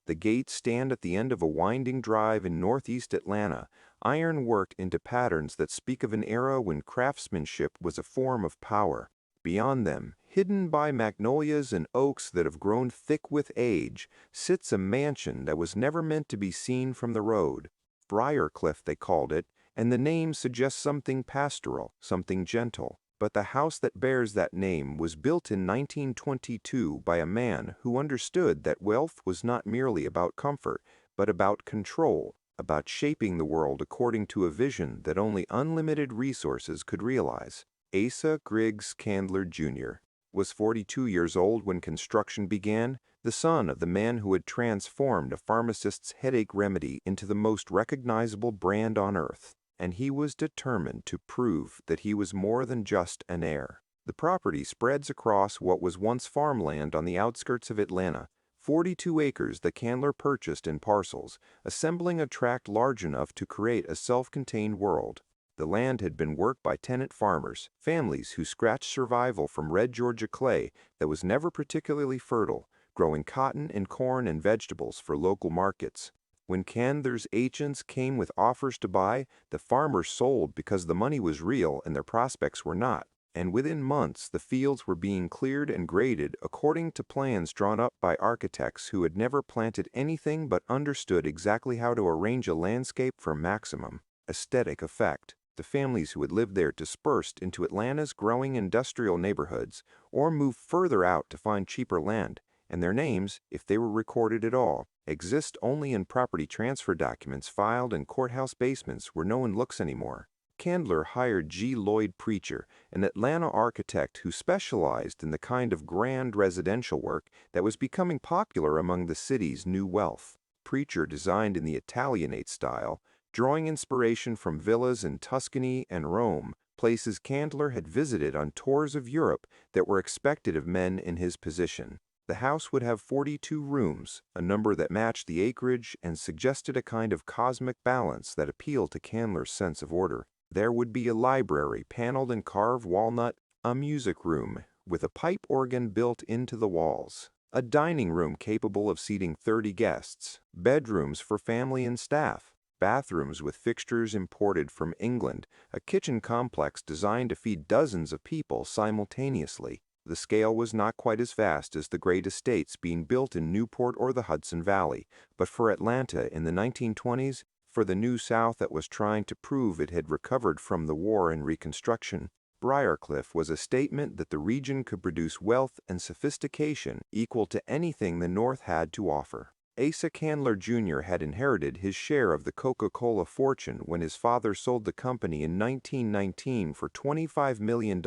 The gates stand at the end of a winding drive in northeast Atlanta, iron worked into patterns that speak of an era when craftsmanship was a form of power. Beyond them, hidden by magnolias and oaks that have grown thick with age, sits a mansion that was never meant to be seen from the road. Briarcliff, they called it, and the name suggests something pastoral, something gentle. But the house that bears that name was built in 1922 by a man who understood that wealth was not merely about comfort, but about control, about shaping the world according to a vision that only unlimited resources could realize. Asa Candler Jr. was 42 years old when construction began, the son of the man who had transformed a pharmacist's headache remedy into the most recognizable brand on earth. And he was determined to prove that he was more than just an heir. The property spreads across what was once farmland on the outskirts of Atlanta, 42 acres that Candler purchased in parcels, assembling a tract large enough to create a self-contained world. The land had been worked by tenant farmers, families who scratched survival from red Georgia clay that was never particularly fertile, growing cotton and corn and vegetables for local markets. When Candler's agents came with offers to buy, the farmers sold because the money was real and their prospects were not. And within months, the fields were being cleared and graded according to plans drawn up by architects who had never planted anything but understood exactly how to arrange a landscape for maximum aesthetic effect. The families who had lived there dispersed into Atlanta's growing industrial neighborhoods or moved further out to find cheaper land, and their names, if they were recorded at all, exist only in property transfer documents filed in courthouse basements where no one looks anymore. Candler hired G. Lloyd Preacher, an Atlanta architect who specialized in the kind of grand residential work that was becoming popular among the city's new wealth. Preacher designed in the Italianate style, drawing inspiration from villas in Tuscany and Rome, places Candler had visited on tours of Europe that were expected of men in his position. The house would have 42 rooms, a number that matched the acreage and suggested a kind of cosmic balance that appealed to Candler's sense of order. There would be a library paneled in carved walnut, a music room with a pipe organ built into the walls, a dining room capable of seating 30 guests, bedrooms for family and staff, bathrooms with fixtures imported from England, a kitchen complex designed to feed dozens of people simultaneously. The scale was not quite as vast as the great estates being built in Newport or the Hudson Valley, but for Atlanta in the 1920s, for the New South that was trying to prove it had recovered from the war and Reconstruction, Briarcliff was a statement that the region could produce wealth and sophistication equal to anything the North had to offer. Asa Candler Jr. had inherited his share of the Coca-Cola fortune when his father sold the company in 1919 for $25 million,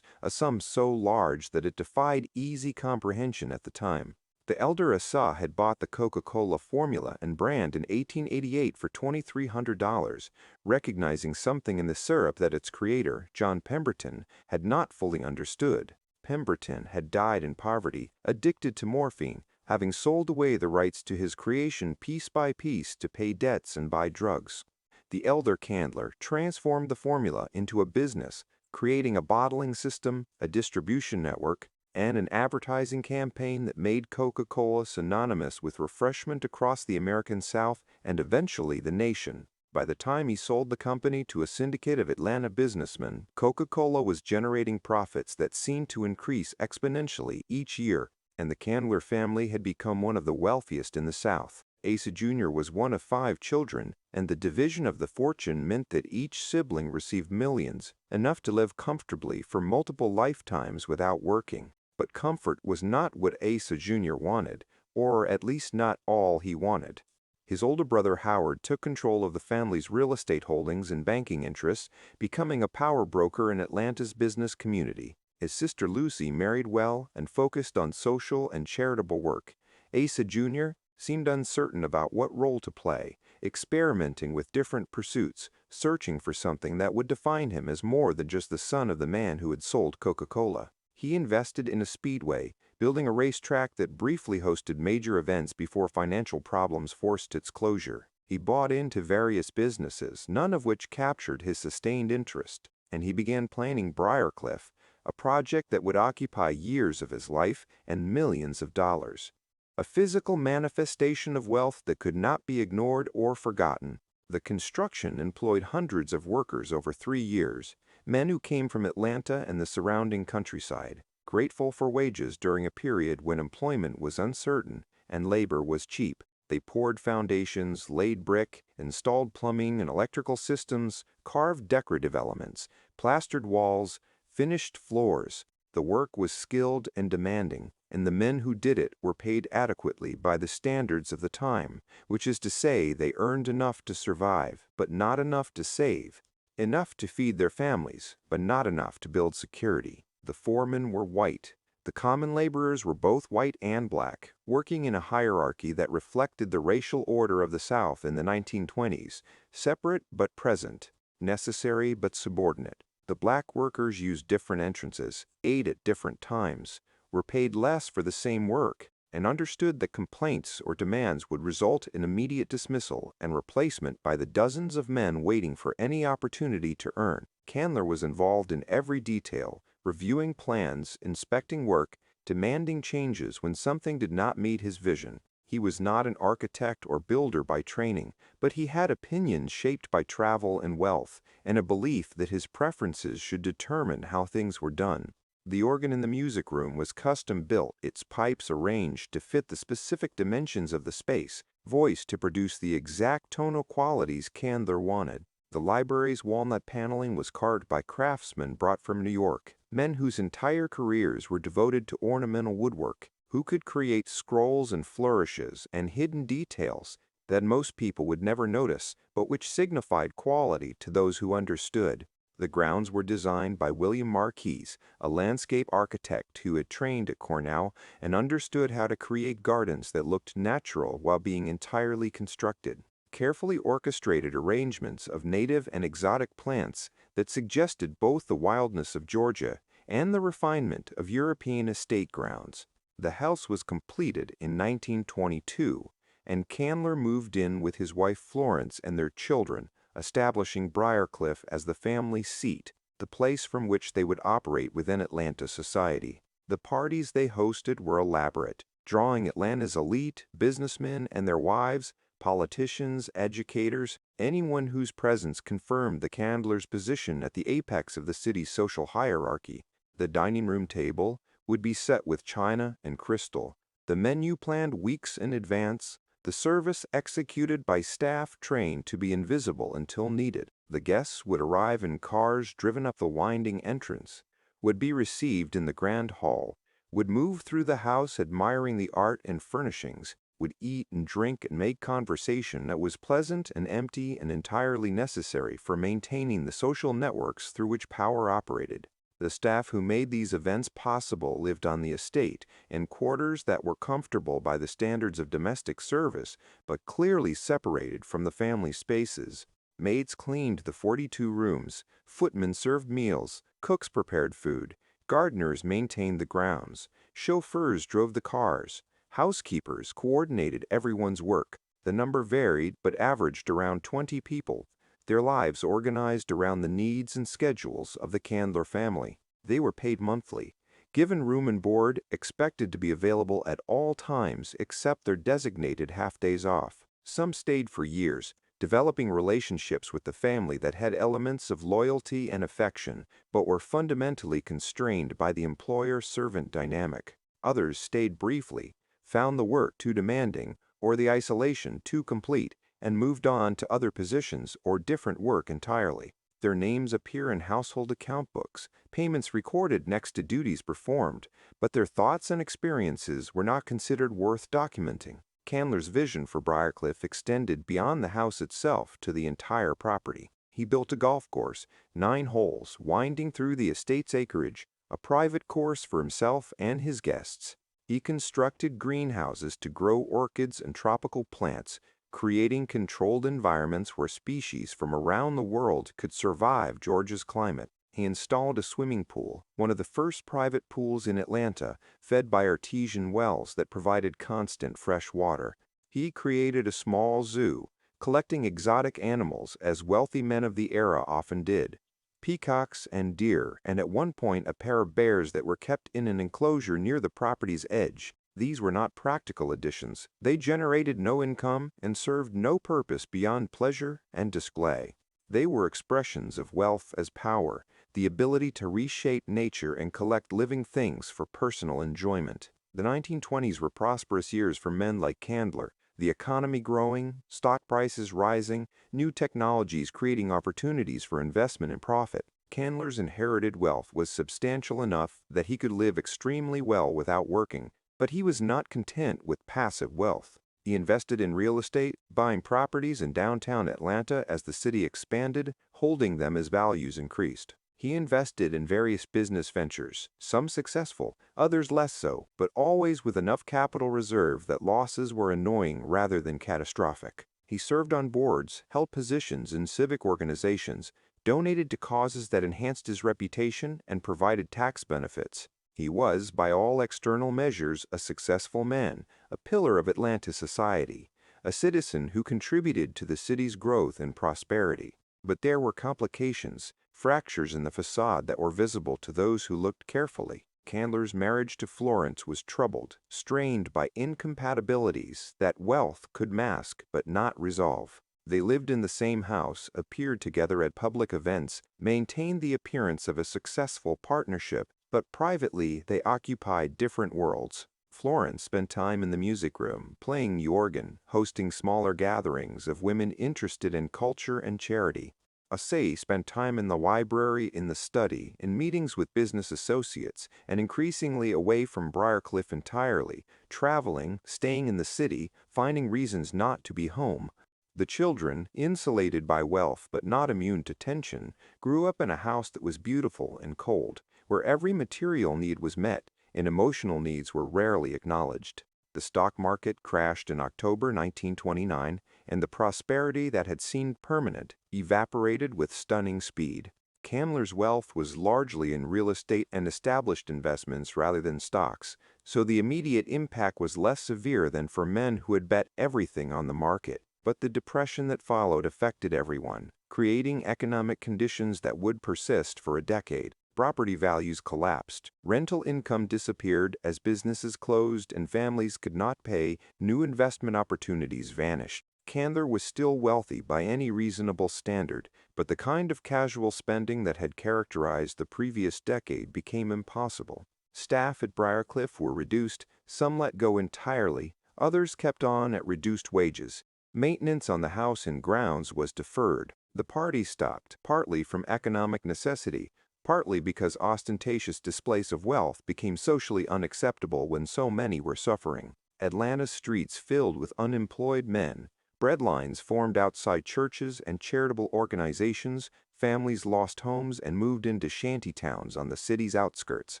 a sum so large that it defied easy comprehension at the time. The elder Asa had bought the Coca-Cola formula and brand in 1888 for $2,300, recognizing something in the syrup that its creator, John Pemberton, had not fully understood. Pemberton had died in poverty, addicted to morphine, having sold away the rights to his creation piece by piece to pay debts and buy drugs. The elder Candler transformed the formula into a business, creating a bottling system, a distribution network, and an advertising campaign that made Coca-Cola synonymous with refreshment across the American South and eventually the nation. By the time he sold the company to a syndicate of Atlanta businessmen, Coca-Cola was generating profits that seemed to increase exponentially each year, and the Candler family had become one of the wealthiest in the South. Asa Jr. was one of 5 children, and the division of the fortune meant that each sibling received millions, enough to live comfortably for multiple lifetimes without working. But comfort was not what Asa Jr. wanted, or at least not all he wanted. His older brother Howard took control of the family's real estate holdings and banking interests, becoming a power broker in Atlanta's business community. His sister Lucy married well and focused on social and charitable work. Asa Jr. seemed uncertain about what role to play, experimenting with different pursuits, searching for something that would define him as more than just the son of the man who had sold Coca-Cola. He invested in a speedway, building a racetrack that briefly hosted major events before financial problems forced its closure. He bought into various businesses, none of which captured his sustained interest, and he began planning Briarcliff, a project that would occupy years of his life and millions of dollars. a physical manifestation of wealth that could not be ignored or forgotten. The construction employed hundreds of workers over 3 years, men who came from Atlanta and the surrounding countryside, grateful for wages during a period when employment was uncertain and labor was cheap. They poured foundations, laid brick, installed plumbing and electrical systems, carved decorative elements, plastered walls, finished floors. The work was skilled and demanding, and the men who did it were paid adequately by the standards of the time, which is to say they earned enough to survive, but not enough to save, enough to feed their families, but not enough to build security. The foremen were white. The common laborers were both white and black, working in a hierarchy that reflected the racial order of the South in the 1920s, separate but present, necessary but subordinate. The black workers used different entrances, ate at different times, were paid less for the same work, and understood that complaints or demands would result in immediate dismissal and replacement by the dozens of men waiting for any opportunity to earn. Candler was involved in every detail, reviewing plans, inspecting work, demanding changes when something did not meet his vision. He was not an architect or builder by training, but he had opinions shaped by travel and wealth, and a belief that his preferences should determine how things were done. The organ in the music room was custom built, its pipes arranged to fit the specific dimensions of the space, voiced to produce the exact tonal qualities Candler wanted. The library's walnut paneling was carved by craftsmen brought from New York, men whose entire careers were devoted to ornamental woodwork, who could create scrolls and flourishes and hidden details that most people would never notice, but which signified quality to those who understood. The grounds were designed by William Marquis, a landscape architect who had trained at Cornell and understood how to create gardens that looked natural while being entirely constructed. Carefully orchestrated arrangements of native and exotic plants that suggested both the wildness of Georgia and the refinement of European estate grounds. The house was completed in 1922, and Candler moved in with his wife Florence and their children, establishing Briarcliff as the family seat, the place from which they would operate within Atlanta society. The parties they hosted were elaborate, drawing Atlanta's elite, businessmen and their wives, politicians, educators, anyone whose presence confirmed the Candler's position at the apex of the city's social hierarchy. The dining room table would be set with china and crystal, the menu planned weeks in advance, the service executed by staff trained to be invisible until needed. The guests would arrive in cars driven up the winding entrance, would be received in the grand hall, would move through the house admiring the art and furnishings, would eat and drink and make conversation that was pleasant and empty and entirely necessary for maintaining the social networks through which power operated. The staff who made these events possible lived on the estate in quarters that were comfortable by the standards of domestic service, but clearly separated from the family spaces. Maids cleaned the 42 rooms, footmen served meals, cooks prepared food, gardeners maintained the grounds, chauffeurs drove the cars, housekeepers coordinated everyone's work. The number varied but averaged around 20 people, their lives organized around the needs and schedules of the Candler family. They were paid monthly, given room and board, expected to be available at all times except their designated half-days off. Some stayed for years, developing relationships with the family that had elements of loyalty and affection, but were fundamentally constrained by the employer-servant dynamic. Others stayed briefly, found the work too demanding or the isolation too complete, and moved on to other positions or different work entirely. Their names appear in household account books, payments recorded next to duties performed, but their thoughts and experiences were not considered worth documenting. Candler's vision for Briarcliff extended beyond the house itself to the entire property. He built a golf course, 9 holes, winding through the estate's acreage, a private course for himself and his guests. He constructed greenhouses to grow orchids and tropical plants, creating controlled environments where species from around the world could survive Georgia's climate. He installed a swimming pool, one of the first private pools in Atlanta, fed by artesian wells that provided constant fresh water. He created a small zoo, collecting exotic animals as wealthy men of the era often did. Peacocks and deer, and at one point a pair of bears that were kept in an enclosure near the property's edge. These were not practical additions. They generated no income and served no purpose beyond pleasure and display. They were expressions of wealth as power, the ability to reshape nature and collect living things for personal enjoyment. The 1920s were prosperous years for men like Candler, the economy growing, stock prices rising, new technologies creating opportunities for investment and profit. Candler's inherited wealth was substantial enough that he could live extremely well without working, but he was not content with passive wealth. He invested in real estate, buying properties in downtown Atlanta as the city expanded, holding them as values increased. He invested in various business ventures, some successful, others less so, but always with enough capital reserve that losses were annoying rather than catastrophic. He served on boards, held positions in civic organizations, donated to causes that enhanced his reputation, and provided tax benefits. He was, by all external measures, a successful man, a pillar of Atlanta society, a citizen who contributed to the city's growth and prosperity. But there were complications, fractures in the facade that were visible to those who looked carefully. Candler's marriage to Florence was troubled, strained by incompatibilities that wealth could mask but not resolve. They lived in the same house, appeared together at public events, maintained the appearance of a successful partnership, but privately they occupied different worlds. Florence spent time in the music room, playing the organ, hosting smaller gatherings of women interested in culture and charity. Asa spent time in the library, in the study, in meetings with business associates, and increasingly away from Briarcliff entirely, traveling, staying in the city, finding reasons not to be home. The children, insulated by wealth but not immune to tension, grew up in a house that was beautiful and cold, where every material need was met and emotional needs were rarely acknowledged. The stock market crashed in October 1929, and the prosperity that had seemed permanent evaporated with stunning speed. Candler's wealth was largely in real estate and established investments rather than stocks, so the immediate impact was less severe than for men who had bet everything on the market. But the depression that followed affected everyone, creating economic conditions that would persist for a decade. Property values collapsed, rental income disappeared as businesses closed and families could not pay, new investment opportunities vanished. Candler was still wealthy by any reasonable standard, but the kind of casual spending that had characterized the previous decade became impossible. Staff at Briarcliff were reduced, some let go entirely, others kept on at reduced wages. Maintenance on the house and grounds was deferred. The party stopped, partly from economic necessity, partly because ostentatious displays of wealth became socially unacceptable when so many were suffering. Atlanta's streets filled with unemployed men, breadlines formed outside churches and charitable organizations, families lost homes and moved into shanty towns on the city's outskirts.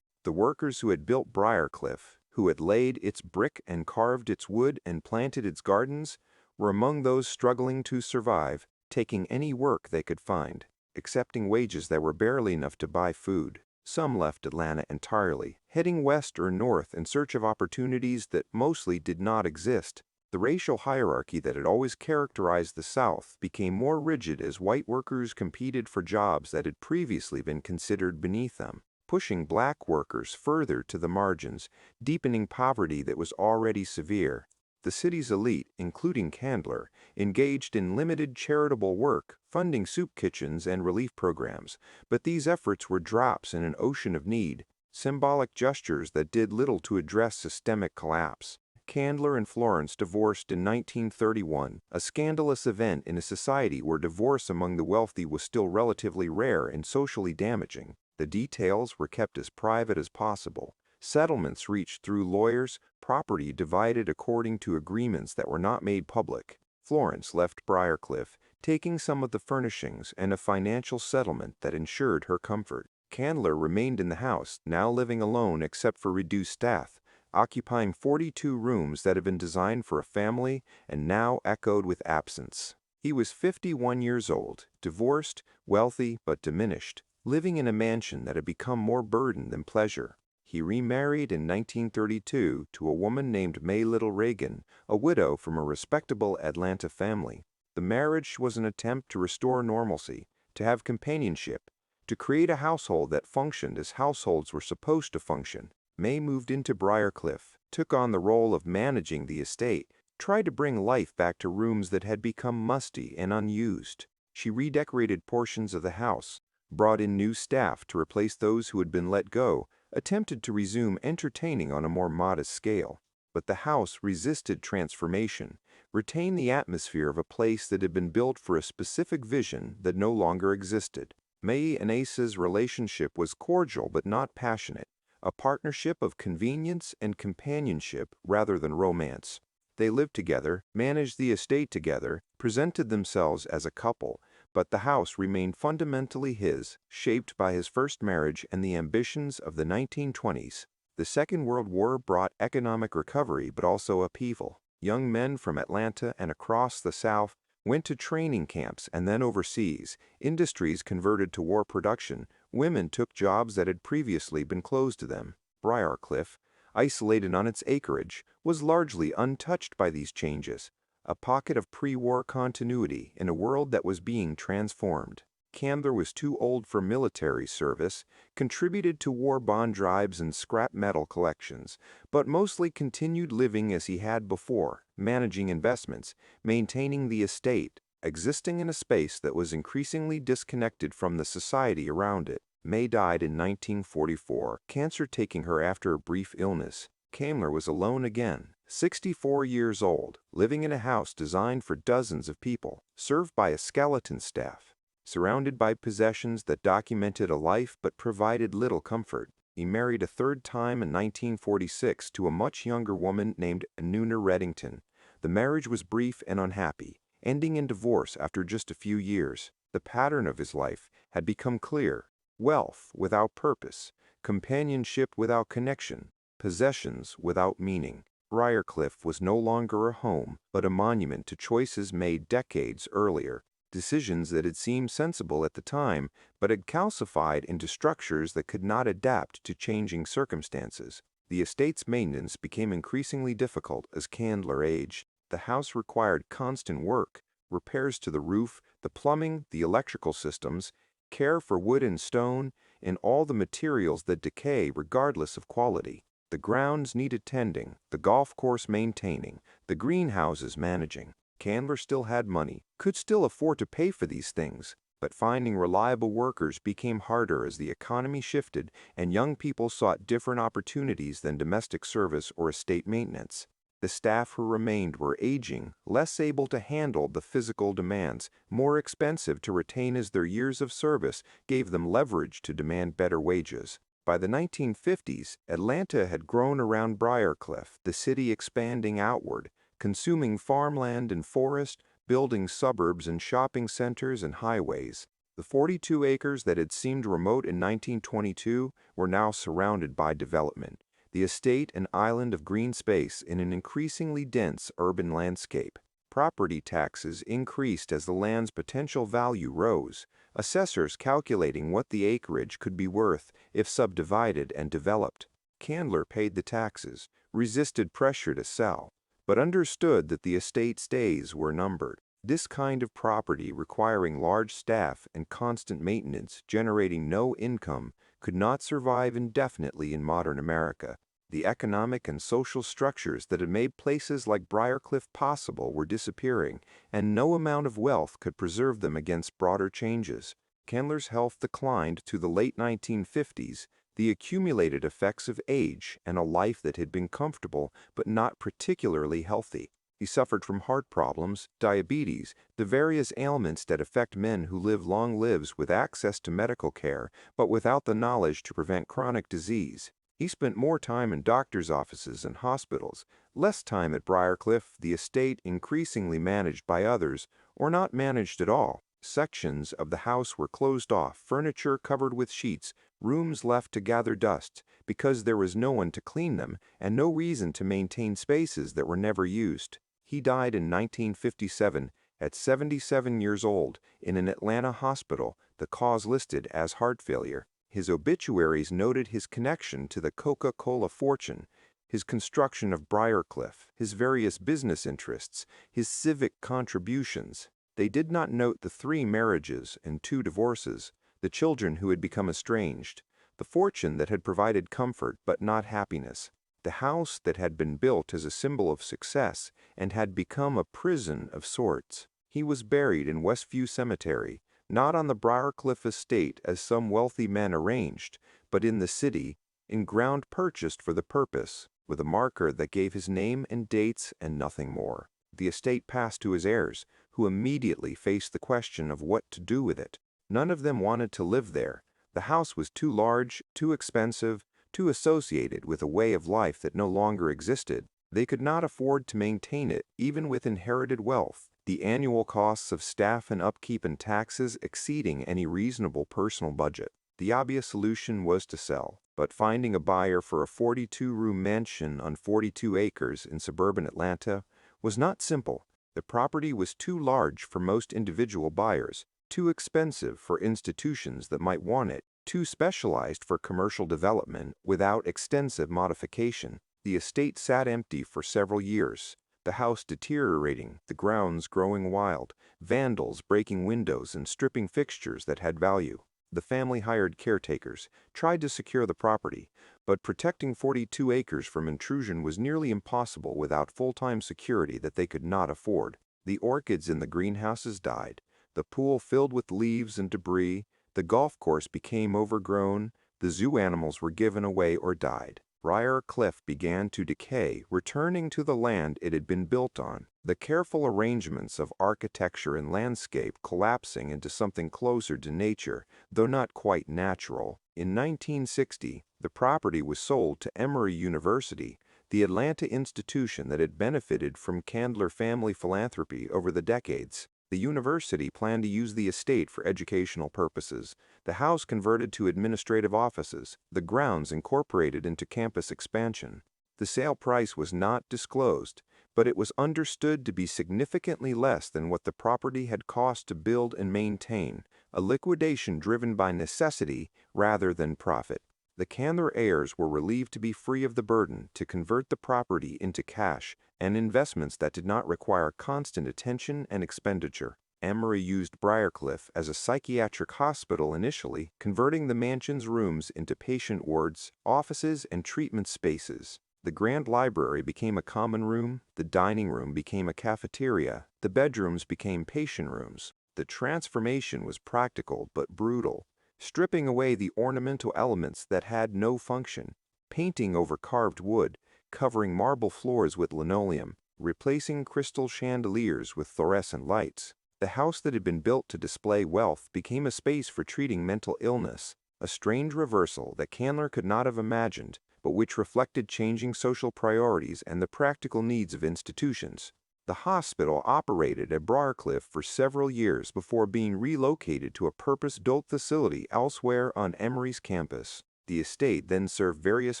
The workers who had built Briarcliff, who had laid its brick and carved its wood and planted its gardens, were among those struggling to survive, taking any work they could find, accepting wages that were barely enough to buy food. Some left Atlanta entirely, heading west or north in search of opportunities that mostly did not exist. The racial hierarchy that had always characterized the South became more rigid as white workers competed for jobs that had previously been considered beneath them, pushing black workers further to the margins, deepening poverty that was already severe. The city's elite, including Candler, engaged in limited charitable work, funding soup kitchens and relief programs, but these efforts were drops in an ocean of need, symbolic gestures that did little to address systemic collapse. Candler and Florence divorced in 1931, a scandalous event in a society where divorce among the wealthy was still relatively rare and socially damaging. The details were kept as private as possible. Settlements reached through lawyers, property divided according to agreements that were not made public. Florence left Briarcliff, taking some of the furnishings and a financial settlement that ensured her comfort. Candler remained in the house, now living alone except for reduced staff, occupying 42 rooms that had been designed for a family and now echoed with absence. He was 51 years old, divorced, wealthy but diminished, living in a mansion that had become more burden than pleasure. He remarried in 1932 to a woman named May Little Reagan, a widow from a respectable Atlanta family. The marriage was an attempt to restore normalcy, to have companionship, to create a household that functioned as households were supposed to function. May moved into Briarcliff, took on the role of managing the estate, tried to bring life back to rooms that had become musty and unused. She redecorated portions of the house, brought in new staff to replace those who had been let go, attempted to resume entertaining on a more modest scale. But the house resisted transformation, retained the atmosphere of a place that had been built for a specific vision that no longer existed. May and Asa's relationship was cordial but not passionate, a partnership of convenience and companionship rather than romance. They lived together, managed the estate together, presented themselves as a couple, but the house remained fundamentally his, shaped by his first marriage and the ambitions of the 1920s. The Second World War brought economic recovery but also upheaval. Young men from Atlanta and across the South went to training camps and then overseas. Industries converted to war production. Women took jobs that had previously been closed to them. Briarcliff, isolated on its acreage, was largely untouched by these changes, a pocket of pre-war continuity in a world that was being transformed. Candler was too old for military service, contributed to war bond drives and scrap metal collections, but mostly continued living as he had before, managing investments, maintaining the estate, existing in a space that was increasingly disconnected from the society around it. May died in 1944, cancer taking her after a brief illness. Candler was alone again, 64 years old, living in a house designed for dozens of people, served by a skeleton staff. Surrounded by possessions that documented a life but provided little comfort, he married a third time in 1946 to a much younger woman named Nuna Reddington. The marriage was brief and unhappy, ending in divorce after just a few years. The pattern of his life had become clear: wealth without purpose, companionship without connection, possessions without meaning. Briarcliff was no longer a home, but a monument to choices made decades earlier. Decisions that had seemed sensible at the time, but had calcified into structures that could not adapt to changing circumstances. The estate's maintenance became increasingly difficult as Candler aged. The house required constant work, repairs to the roof, the plumbing, the electrical systems, care for wood and stone, and all the materials that decay regardless of quality. The grounds needed tending, the golf course maintaining, the greenhouses managing. Candler still had money, could still afford to pay for these things, but finding reliable workers became harder as the economy shifted and young people sought different opportunities than domestic service or estate maintenance. The staff who remained were aging, less able to handle the physical demands, more expensive to retain as their years of service gave them leverage to demand better wages. By the 1950s, Atlanta had grown around Briarcliff, the city expanding outward, consuming farmland and forest, building suburbs and shopping centers and highways. The 42 acres that had seemed remote in 1922 were now surrounded by development. The estate an island of green space in an increasingly dense urban landscape. Property taxes increased as the land's potential value rose, assessors calculating what the acreage could be worth if subdivided and developed. Candler paid the taxes, resisted pressure to sell, but understood that the estate's days were numbered. This kind of property requiring large staff and constant maintenance, generating no income, could not survive indefinitely in modern America. The economic and social structures that had made places like Briarcliff possible were disappearing, and no amount of wealth could preserve them against broader changes. Candler's health declined to the late 1950s, the accumulated effects of age and a life that had been comfortable but not particularly healthy. He suffered from heart problems, diabetes, the various ailments that affect men who live long lives with access to medical care but without the knowledge to prevent chronic disease. He spent more time in doctors' offices and hospitals, less time at Briarcliff, the estate increasingly managed by others, or not managed at all. Sections of the house were closed off, furniture covered with sheets, rooms left to gather dust, because there was no one to clean them and no reason to maintain spaces that were never used. He died in 1957 at 77 years old in an Atlanta hospital, the cause listed as heart failure. His obituaries noted his connection to the Coca-Cola fortune, his construction of Briarcliff, his various business interests, his civic contributions. They did not note the 3 marriages and 2 divorces, the children who had become estranged, the fortune that had provided comfort but not happiness. The house that had been built as a symbol of success and had become a prison of sorts. He was buried in Westview Cemetery, not on the Briarcliff Estate as some wealthy men arranged, but in the city, in ground purchased for the purpose, with a marker that gave his name and dates and nothing more. The estate passed to his heirs, who immediately faced the question of what to do with it. None of them wanted to live there. The house was too large, too expensive, too associated with a way of life that no longer existed. They could not afford to maintain it, even with inherited wealth, the annual costs of staff and upkeep and taxes exceeding any reasonable personal budget. The obvious solution was to sell, but finding a buyer for a 42-room mansion on 42 acres in suburban Atlanta was not simple. The property was too large for most individual buyers, too expensive for institutions that might want it, too specialized for commercial development without extensive modification. The estate sat empty for several years, the house deteriorating, the grounds growing wild, vandals breaking windows and stripping fixtures that had value. The family hired caretakers, tried to secure the property, but protecting 42 acres from intrusion was nearly impossible without full-time security that they could not afford. The orchids in the greenhouses died, the pool filled with leaves and debris, the golf course became overgrown, the zoo animals were given away or died. Briarcliff began to decay, returning to the land it had been built on, the careful arrangements of architecture and landscape collapsing into something closer to nature, though not quite natural. In 1960, the property was sold to Emory University, the Atlanta institution that had benefited from Candler family philanthropy over the decades. The university planned to use the estate for educational purposes, the house converted to administrative offices, the grounds incorporated into campus expansion. The sale price was not disclosed, but it was understood to be significantly less than what the property had cost to build and maintain, a liquidation driven by necessity rather than profit. The Candler heirs were relieved to be free of the burden to convert the property into cash and investments that did not require constant attention and expenditure. Emory used Briarcliff as a psychiatric hospital initially, converting the mansion's rooms into patient wards, offices, and treatment spaces. The grand library became a common room, the dining room became a cafeteria, the bedrooms became patient rooms. The transformation was practical but brutal, stripping away the ornamental elements that had no function, painting over carved wood, covering marble floors with linoleum, replacing crystal chandeliers with fluorescent lights. The house that had been built to display wealth became a space for treating mental illness, a strange reversal that Candler could not have imagined, but which reflected changing social priorities and the practical needs of institutions. The hospital operated at Briarcliff for several years before being relocated to a purpose-built facility elsewhere on Emory's campus. The estate then served various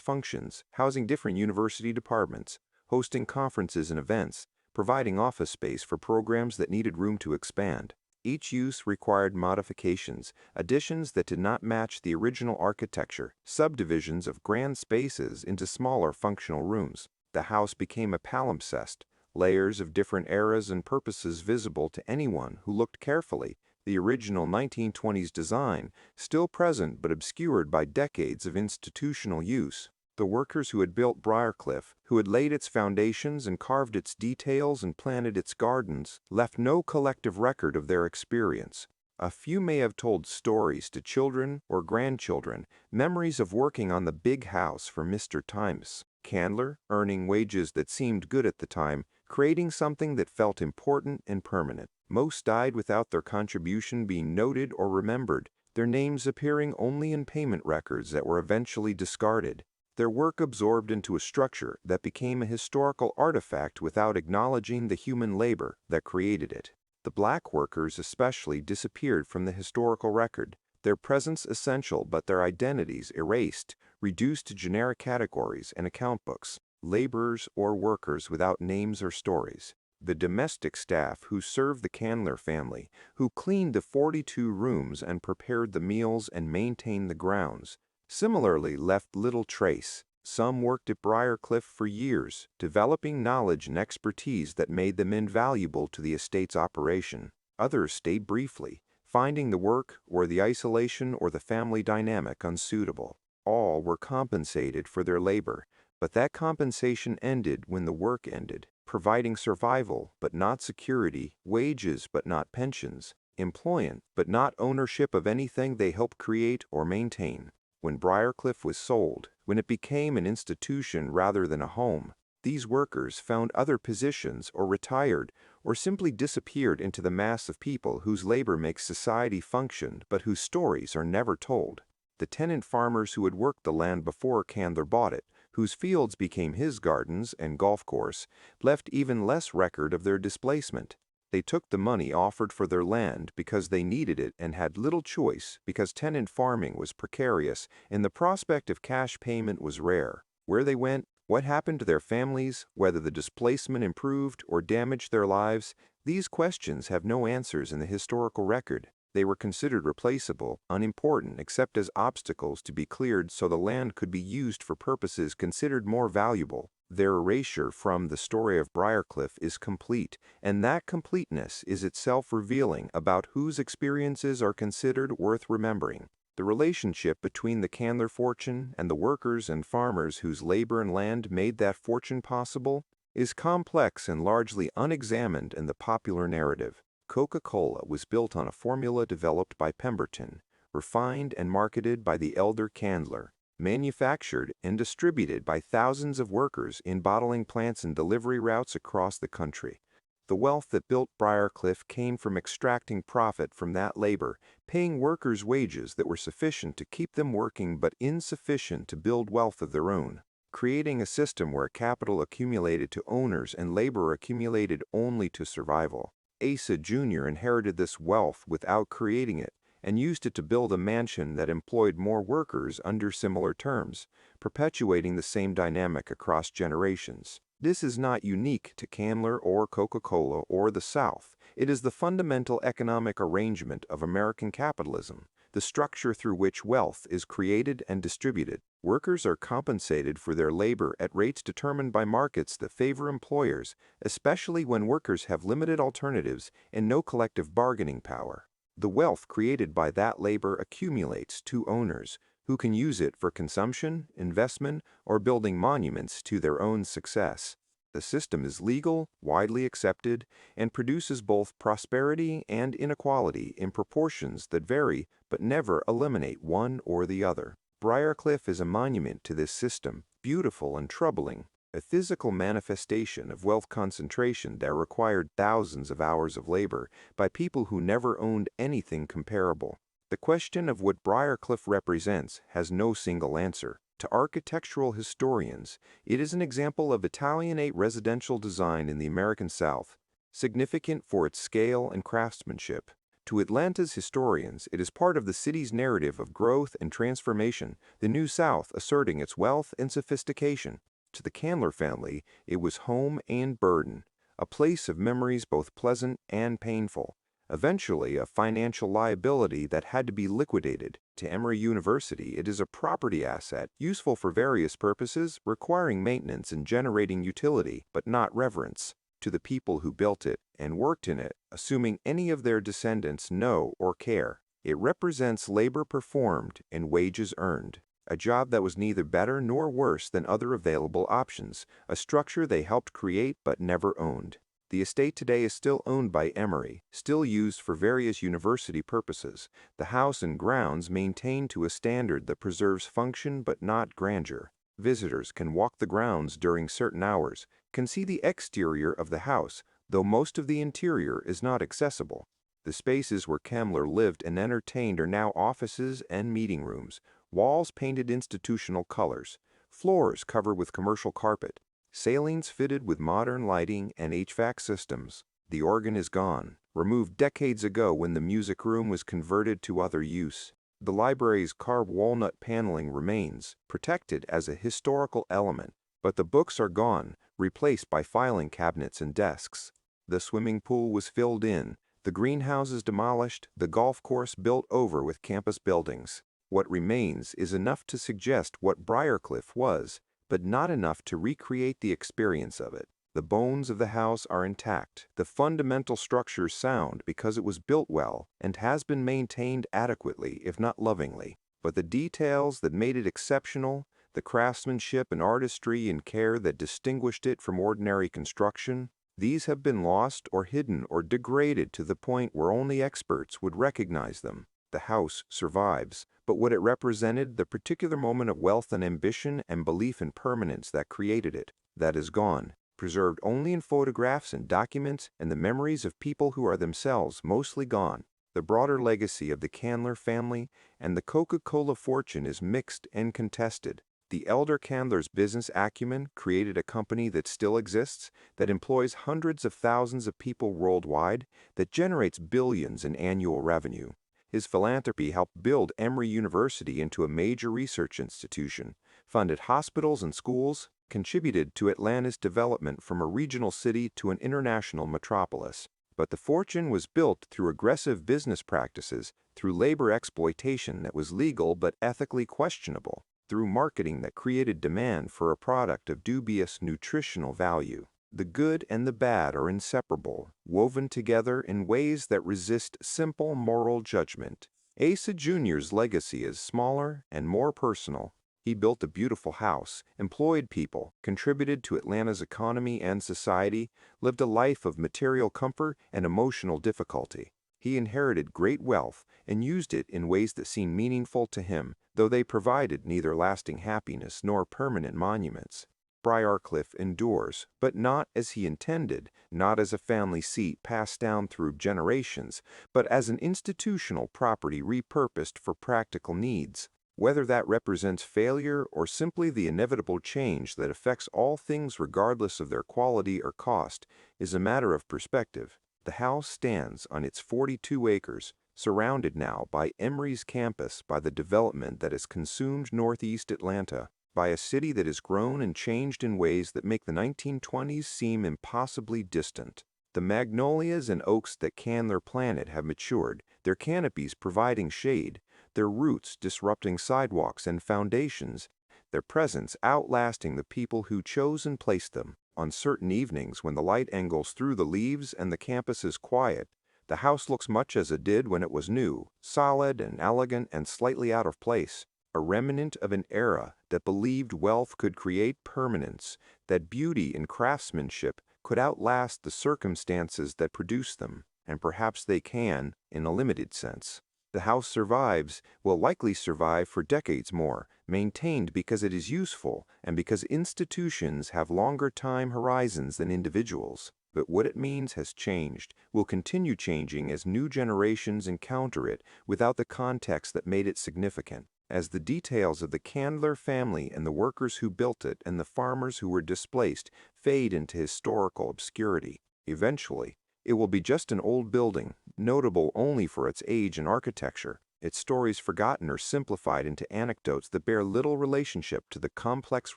functions, housing different university departments, hosting conferences and events, providing office space for programs that needed room to expand. Each use required modifications, additions that did not match the original architecture, subdivisions of grand spaces into smaller functional rooms. The house became a palimpsest, layers of different eras and purposes visible to anyone who looked carefully, the original 1920s design still present but obscured by decades of institutional use. The workers who had built Briarcliff, who had laid its foundations and carved its details and planted its gardens, left no collective record of their experience. A few may have told stories to children or grandchildren, memories of working on the big house for Mr. Times. Candler, earning wages that seemed good at the time, creating something that felt important and permanent. Most died without their contribution being noted or remembered, their names appearing only in payment records that were eventually discarded. Their work absorbed into a structure that became a historical artifact without acknowledging the human labor that created it. The black workers especially disappeared from the historical record, their presence essential but their identities erased, reduced to generic categories and account books, laborers or workers without names or stories. The domestic staff who served the Candler family, who cleaned the 42 rooms and prepared the meals and maintained the grounds, similarly left little trace. Some worked at Briarcliff for years, developing knowledge and expertise that made them invaluable to the estate's operation. Others stayed briefly, finding the work or the isolation or the family dynamic unsuitable. All were compensated for their labor, But that compensation ended when the work ended, providing survival but not security, wages but not pensions, employment but not ownership of anything they helped create or maintain. When Briarcliff was sold, when it became an institution rather than a home, these workers found other positions or retired or simply disappeared into the mass of people whose labor makes society function but whose stories are never told. The tenant farmers who had worked the land before Candler bought it, whose fields became his gardens and golf course, left even less record of their displacement. They took the money offered for their land because they needed it and had little choice because tenant farming was precarious and the prospect of cash payment was rare. Where they went, what happened to their families, whether the displacement improved or damaged their lives, these questions have no answers in the historical record. They were considered replaceable, unimportant except as obstacles to be cleared so the land could be used for purposes considered more valuable. Their erasure from the story of Briarcliff is complete, and that completeness is itself revealing about whose experiences are considered worth remembering. The relationship between the Candler fortune and the workers and farmers whose labor and land made that fortune possible is complex and largely unexamined in the popular narrative. Coca-Cola was built on a formula developed by Pemberton, refined and marketed by the elder Candler, manufactured and distributed by thousands of workers in bottling plants and delivery routes across the country. The wealth that built Briarcliff came from extracting profit from that labor, paying workers wages that were sufficient to keep them working but insufficient to build wealth of their own, creating a system where capital accumulated to owners and labor accumulated only to survival. Asa Jr. inherited this wealth without creating it and used it to build a mansion that employed more workers under similar terms, perpetuating the same dynamic across generations. This is not unique to Candler or Coca-Cola or the South. It is the fundamental economic arrangement of American capitalism, the structure through which wealth is created and distributed. Workers are compensated for their labor at rates determined by markets that favor employers, especially when workers have limited alternatives and no collective bargaining power. The wealth created by that labor accumulates to owners, who can use it for consumption, investment, or building monuments to their own success. The system is legal, widely accepted, and produces both prosperity and inequality in proportions that vary but never eliminate one or the other. Briarcliff is a monument to this system, beautiful and troubling, a physical manifestation of wealth concentration that required thousands of hours of labor by people who never owned anything comparable. The question of what Briarcliff represents has no single answer. To architectural historians, it is an example of Italianate residential design in the American South, significant for its scale and craftsmanship. To Atlanta's historians, it is part of the city's narrative of growth and transformation, the New South asserting its wealth and sophistication. To the Candler family, it was home and burden, a place of memories both pleasant and painful. Eventually, a financial liability that had to be liquidated. To Emory University, it is a property asset, useful for various purposes, requiring maintenance and generating utility, but not reverence. To the people who built it and worked in it, assuming any of their descendants know or care, it represents labor performed and wages earned. A job that was neither better nor worse than other available options, a structure they helped create but never owned. The estate today is still owned by Emory, still used for various university purposes, the house and grounds maintained to a standard that preserves function but not grandeur. Visitors can walk the grounds during certain hours, can see the exterior of the house, though most of the interior is not accessible. The spaces where Candler lived and entertained are now offices and meeting rooms, walls painted institutional colors, floors covered with commercial carpet, ceilings fitted with modern lighting and HVAC systems. The organ is gone, removed decades ago when the music room was converted to other use. The library's carved walnut paneling remains, protected as a historical element, but the books are gone, replaced by filing cabinets and desks. The swimming pool was filled in, the greenhouses demolished, the golf course built over with campus buildings. What remains is enough to suggest what Briarcliff was, but not enough to recreate the experience of it. The bones of the house are intact, the fundamental structure sound because it was built well and has been maintained adequately if not lovingly. But the details that made it exceptional, the craftsmanship and artistry and care that distinguished it from ordinary construction, these have been lost or hidden or degraded to the point where only experts would recognize them. The house survives, but what it represented, the particular moment of wealth and ambition and belief in permanence that created it, that is gone, preserved only in photographs and documents and the memories of people who are themselves mostly gone. The broader legacy of the Candler family and the Coca-Cola fortune is mixed and contested. The elder Candler's business acumen created a company that still exists, that employs hundreds of thousands of people worldwide, that generates billions in annual revenue. His philanthropy helped build Emory University into a major research institution, funded hospitals and schools, contributed to Atlanta's development from a regional city to an international metropolis. But the fortune was built through aggressive business practices, through labor exploitation that was legal but ethically questionable, through marketing that created demand for a product of dubious nutritional value. The good and the bad are inseparable, woven together in ways that resist simple moral judgment. Asa Jr.'s legacy is smaller and more personal. He built a beautiful house, employed people, contributed to Atlanta's economy and society, lived a life of material comfort and emotional difficulty. He inherited great wealth and used it in ways that seemed meaningful to him, though they provided neither lasting happiness nor permanent monuments. Briarcliff endures, but not as he intended, not as a family seat passed down through generations, but as an institutional property repurposed for practical needs. Whether that represents failure or simply the inevitable change that affects all things regardless of their quality or cost is a matter of perspective. The house stands on its 42 acres, surrounded now by Emory's campus, by the development that has consumed Northeast Atlanta, by a city that has grown and changed in ways that make the 1920s seem impossibly distant. The magnolias and oaks that Candler planted have matured, their canopies providing shade, their roots disrupting sidewalks and foundations, their presence outlasting the people who chose and placed them. On certain evenings when the light angles through the leaves and the campus is quiet, the house looks much as it did when it was new, solid and elegant and slightly out of place. A remnant of an era that believed wealth could create permanence, that beauty and craftsmanship could outlast the circumstances that produced them, and perhaps they can, in a limited sense. The house survives, will likely survive for decades more, maintained because it is useful and because institutions have longer time horizons than individuals. But what it means has changed, will continue changing as new generations encounter it without the context that made it significant. As the details of the Candler family and the workers who built it and the farmers who were displaced fade into historical obscurity. Eventually, it will be just an old building, notable only for its age and architecture, its stories forgotten or simplified into anecdotes that bear little relationship to the complex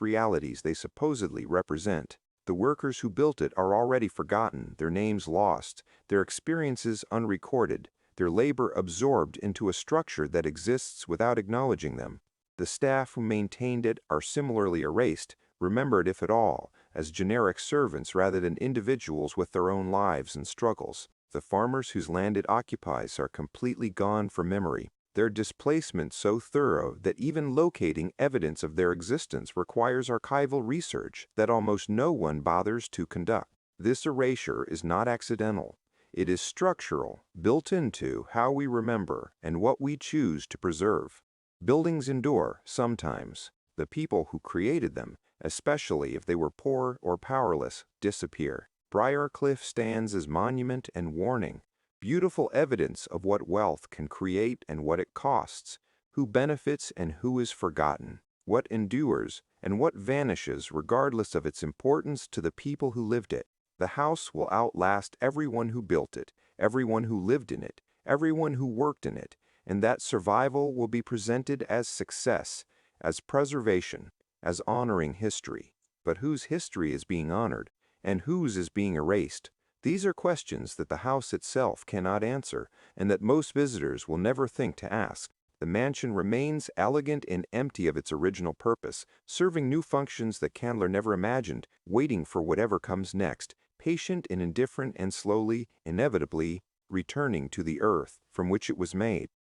realities they supposedly represent. The workers who built it are already forgotten, their names lost, their experiences unrecorded, their labor absorbed into a structure that exists without acknowledging them. The staff who maintained it are similarly erased, remembered if at all, as generic servants rather than individuals with their own lives and struggles. The farmers whose land it occupies are completely gone from memory, their displacement so thorough that even locating evidence of their existence requires archival research that almost no one bothers to conduct. This erasure is not accidental. It is structural, built into how we remember and what we choose to preserve. Buildings endure, sometimes. The people who created them, especially if they were poor or powerless, disappear. Briarcliff stands as monument and warning, beautiful evidence of what wealth can create and what it costs, who benefits and who is forgotten, what endures and what vanishes regardless of its importance to the people who lived it. The house will outlast everyone who built it, everyone who lived in it, everyone who worked in it, and that survival will be presented as success, as preservation, as honoring history. But whose history is being honored, and whose is being erased? These are questions that the house itself cannot answer, and that most visitors will never think to ask. The mansion remains elegant and empty of its original purpose, serving new functions that Candler never imagined, waiting for whatever comes next, patient and indifferent and slowly, inevitably, returning to the earth from which it was made.